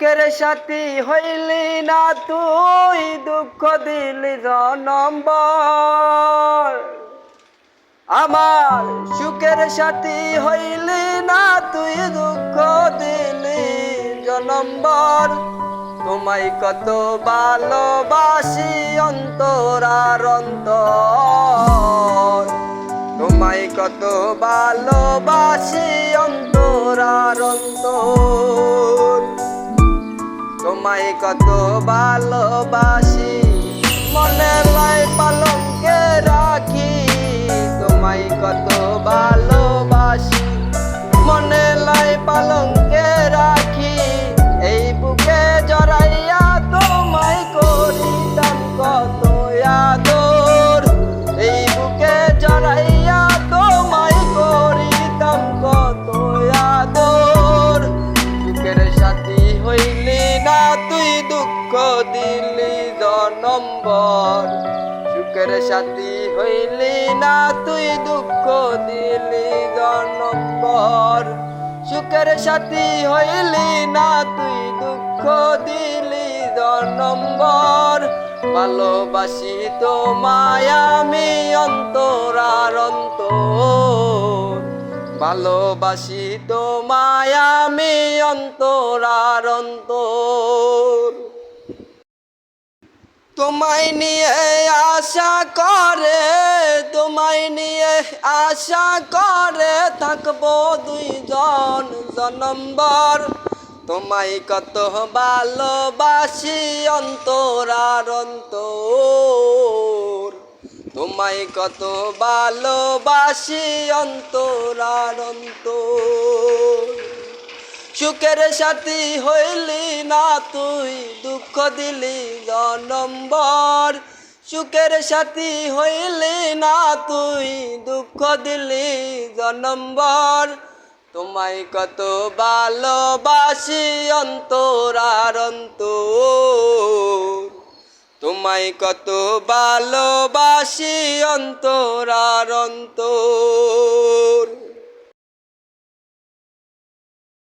সুখের সাথী হইলি না তুই, দুঃখ দিলি জনম্বর। আমার সুখের সাথী হইলি না তুই, দুঃখ দিলি জনম্বর। তোমায় কত ভালোবাসি অন্তর আর অন্তর, তোমায় কত ভালোবাসি অন্তর আর অন্তর, তোমায় কত ভালোবাসি মনে লাই পালঙ্কে রাখি। তোমায় কত ভালোবাসি মনে লাই পালঙ্কে রাখি। এই বুকে জড়াইয়া তোমায় করিতাম কত আদর, এই বুকে জড়াইয়া তোমায় করিতাম কত আদর। সুখের সাথী হইলি না তুই, দুঃখ দিলি জনম্বর। সুখের সাথী হইলি না তুই, দুঃখ দিলি জনম্বর। সুখের সাথী হইলি না তুই, দুঃখ দিলি জনম্বর। ভালোবাসি তোমায় আমি অন্তর আর অন্তর, ভালোবাসি তোমায় আমি অন্তর আর অন্তর। তোমায় নিয়ে আশা করে, তোমায় নিয়ে আশা করে থাকবো দুইজন জনম্বর। তোমায় কত ভালোবাসি অন্তর আর অন্তর, তোমায় কত ভালোবাসি অন্তর আর অন্তর। সুখের সাথী হইলি না তুই, দুঃখ দিলি জনম্বর। সুখের সাথী হইলি না তুই, দুঃখ দিলি জনম্বর। তোমায় কত ভালোবাসি অন্তর আর অন্তর, তোমায় কত ভালোবাসি অন্তর আর অন্তর।